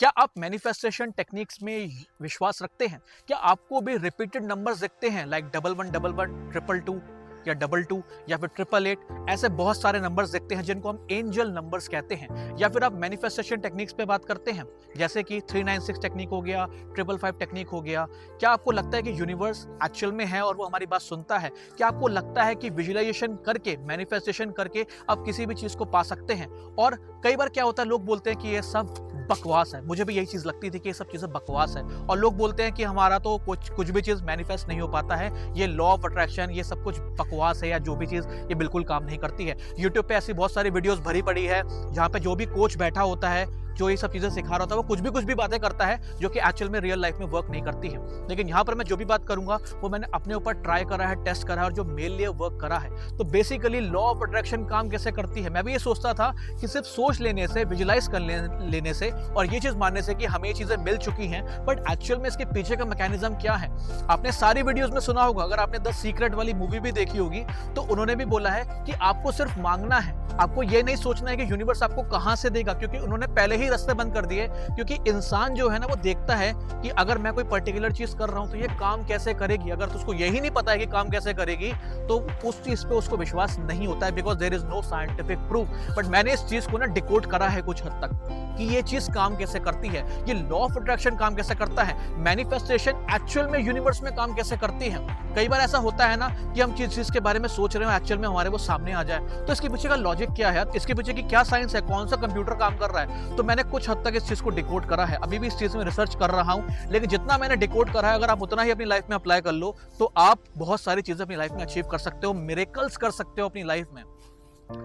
क्या आप manifestation techniques में विश्वास रखते हैं? क्या आपको भी रिपीटेड नंबर्स दिखते हैं लाइक 1111, 222 या 22 या फिर 888? ऐसे बहुत सारे नंबर्स दिखते हैं जिनको हम एंजल नंबर्स कहते हैं। या फिर आप मैनिफेस्टेशन टेक्निक्स पे बात करते हैं जैसे कि 396 टेक्निक हो गया, 555 टेक्निक हो गया। क्या आपको लगता है कि यूनिवर्स एक्चुअल में है और वो हमारी बात सुनता है? क्या आपको लगता है कि विजुअलाइजेशन करके, मैनिफेस्टेशन करके आप किसी भी चीज को पा सकते हैं? और कई बार क्या होता है, लोग बोलते हैं कि ये सब बकवास है। मुझे भी यही चीज लगती थी कि ये सब चीजें बकवास है, और लोग बोलते हैं कि हमारा तो कुछ भी चीज मैनिफेस्ट नहीं हो पाता है, ये लॉ ऑफ अट्रैक्शन ये सब कुछ बकवास है, या जो भी चीज ये बिल्कुल काम नहीं करती है। यूट्यूब पे ऐसी बहुत सारी वीडियोस भरी पड़ी है जहाँ पे जो भी कोच बैठा होता है, जो ये सब चीजें सिखा रहा होता है, वो कुछ भी बातें करता है जो कि एक्चुअल में रियल लाइफ में वर्क नहीं करती है। लेकिन यहाँ पर मैं जो भी बात करूंगा वो मैंने अपने ऊपर ट्राई करा है, टेस्ट करा है, और जो मेरे लिए वर्क करा है। तो बेसिकली लॉ ऑफ अट्रैक्शन काम कैसे करती है? मैं भी ये सोचता था कि सिर्फ सोच लेने से, विजुलाइज कर लेने से और ये चीज मानने से कि हमें ये चीजें मिल चुकी हैं, बट एक्चुअल में इसके पीछे का मैकेनिज्म क्या है? आपने सारी वीडियोस में सुना होगा, अगर आपने द सीक्रेट वाली मूवी भी देखी होगी तो उन्होंने भी बोला है कि आपको सिर्फ मांगना है, आपको ये नहीं सोचना है कि यूनिवर्स आपको कहां से देगा, क्योंकि उन्होंने पहले ही रास्ते बंद कर दिए। क्योंकि इंसान जो है ना, वो देखता है कि अगर मैं कोई पर्टिकुलर चीज कर रहा हूं तो ये काम कैसे करेगी। अगर उसको यही नहीं पता है कि काम कैसे करेगी तो उस चीज पे उसको विश्वास नहीं होता है, because there is no scientific proof. But मैंने इस चीज को ना डिकोड करा है कुछ हद तक कि ये चीज काम कैसे करती है, ये लॉ ऑफ अट्रैक्शन काम कैसे करता है, मैनिफेस्टेशन एक्चुअल में यूनिवर्स में काम कैसे करती है। कई बार ऐसा होता है ना कि हम किस चीज के बारे में सोच रहे हो, एक्चुअल में हमारे वो सामने आ जाए, तो इसके पीछे का लॉजिक क्या है, इसके पीछे की क्या साइंस है, कौन सा कंप्यूटर काम कर रहा है। तो मैंने कुछ हद तक इस चीज को डिकोड करा है, अभी भी इस चीज में रिसर्च कर रहा हूं, लेकिन जितना मैंने डिकोड करा है अगर आप उतना ही अपनी लाइफ में अप्लाई कर लो तो आप बहुत सारी चीजें अपनी लाइफ में अचीव कर सकते हो, मिरेकल्स कर सकते हो अपनी लाइफ में।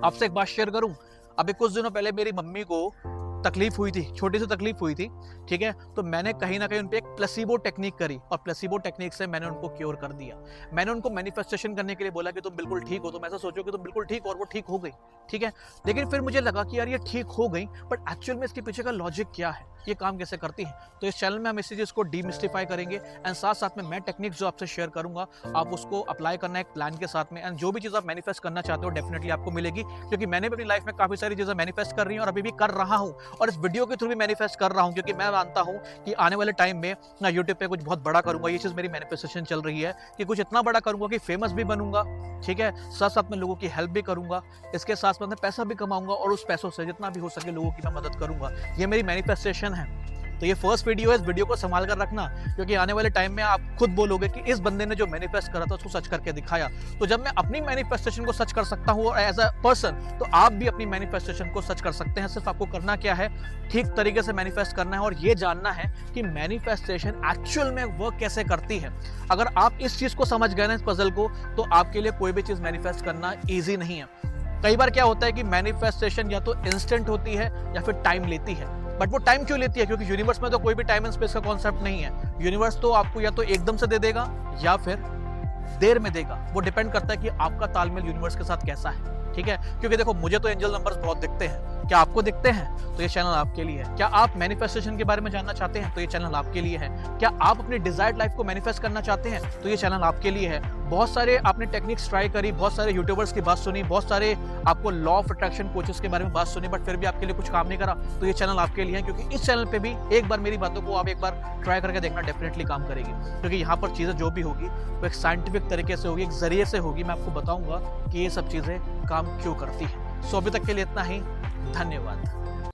आपसे एक बात शेयर करूं, अभी कुछ दिनों पहले मेरी मम्मी को तकलीफ हुई थी, छोटी सी तकलीफ हुई थी, ठीक है। तो मैंने कहीं ना कहीं उन पे एक प्लेसिबो टेक्निक करी, और प्लेसिबो टेक्निक से मैंने उनको क्योर कर दिया। मैंने उनको मैनिफेस्टेशन करने के लिए बोला कि तुम बिल्कुल ठीक हो, तुम ऐसा सोचो कि तुम बिल्कुल ठीक हो, और वो ठीक हो गई, ठीक है। लेकिन फिर मुझे लगा कि यार ये ठीक हो गई, बट एक्चुअल में इसके पीछे का लॉजिक क्या है, ये काम कैसे करती है। तो इस चैनल में हम इसी चीज को डीमिस्टिफाई करेंगे, एंड साथ साथ में मैं टेक्निक्स जो आपसे शेयर करूंगा, आप उसको अप्लाई करना एक प्लान के साथ में, एंड जो भी चीज आप मैनिफेस्ट करना चाहते हो डेफिनेटली आपको मिलेगी। क्योंकि मैंने भी अपनी लाइफ में काफी सारी चीजें मैनिफेस्ट कर रही हूं और अभी भी कर रहा हूं, और इस वीडियो के थ्रू भी मैनिफेस्ट कर रहा हूं, क्योंकि मैं मानता हूं कि आने वाले टाइम में ना यूट्यूब पे कुछ बहुत बड़ा करूंगा। ये चीज मेरी मैनिफेस्टेशन चल रही है कि कुछ इतना बड़ा करूंगा कि फेमस भी बनूंगा, ठीक है, साथ साथ में लोगों की हेल्प भी करूंगा, इसके साथ साथ में पैसा भी कमाऊंगा, और उस पैसों से जितना भी हो सके लोगों की मैं मदद करूंगा। ये मेरी मैनिफेस्टेशन है। तो ये फर्स्ट वीडियो है, इस वीडियो को संभाल कर रखना, क्योंकि आने वाले टाइम में आप खुद बोलोगे कि इस बंदे ने जो मैनिफेस्ट करा था उसको सच करके दिखाया। तो जब मैं अपनी मैनिफेस्टेशन को सच कर सकता हूँ और एज अ पर्सन, तो आप भी अपनी मैनिफेस्टेशन को सच कर सकते हैं। सिर्फ आपको करना क्या है, ठीक तरीके से मैनिफेस्ट करना है, और ये जानना है कि मैनिफेस्टेशन एक्चुअल में वर्क कैसे करती है। अगर आप इस चीज को समझ गए ना, इस पजल को, तो आपके लिए कोई भी चीज मैनिफेस्ट करना ईजी नहीं है। कई बार क्या होता है कि मैनिफेस्टेशन या तो इंस्टेंट होती है या फिर टाइम लेती है। बट वो टाइम क्यों लेती है? क्योंकि यूनिवर्स में तो कोई भी टाइम एंड स्पेस का कॉन्सेप्ट नहीं है। यूनिवर्स तो आपको या तो एकदम से दे देगा या फिर देर में देगा। वो डिपेंड करता है कि आपका तालमेल यूनिवर्स के साथ कैसा है, ठीक है। क्योंकि देखो, मुझे तो एंजल नंबर्स बहुत दिखते हैं, क्या आपको दिखते हैं? तो ये चैनल आपके लिए है। क्या आप मैनिफेस्टेशन के बारे में जानना चाहते हैं? तो ये चैनल आपके लिए है। क्या आप अपनी डिजायर्ड लाइफ को मैनिफेस्ट करना चाहते हैं? तो ये चैनल आपके लिए है। बहुत सारे आपने टेक्निक्स ट्राई करी, बहुत सारे यूट्यूबर्स की बात सुनी, बहुत सारे आपको लॉ ऑफ अट्रैक्शन कोचेस के बारे में बात सुनी, बट फिर भी आपके लिए कुछ काम नहीं करा, तो ये चैनल आपके लिए है। क्योंकि इस चैनल पे भी एक बार मेरी बातों को आप एक बार ट्राई करके देखना, डेफिनेटली काम करेगी। क्योंकि यहाँ पर चीजें जो भी होगी वो एक साइंटिफिक तरीके से होगी, एक जरिए से होगी। मैं आपको बताऊंगा कि ये सब चीजें काम क्यों करती है। सो अभी तक के लिए इतना ही, धन्यवाद।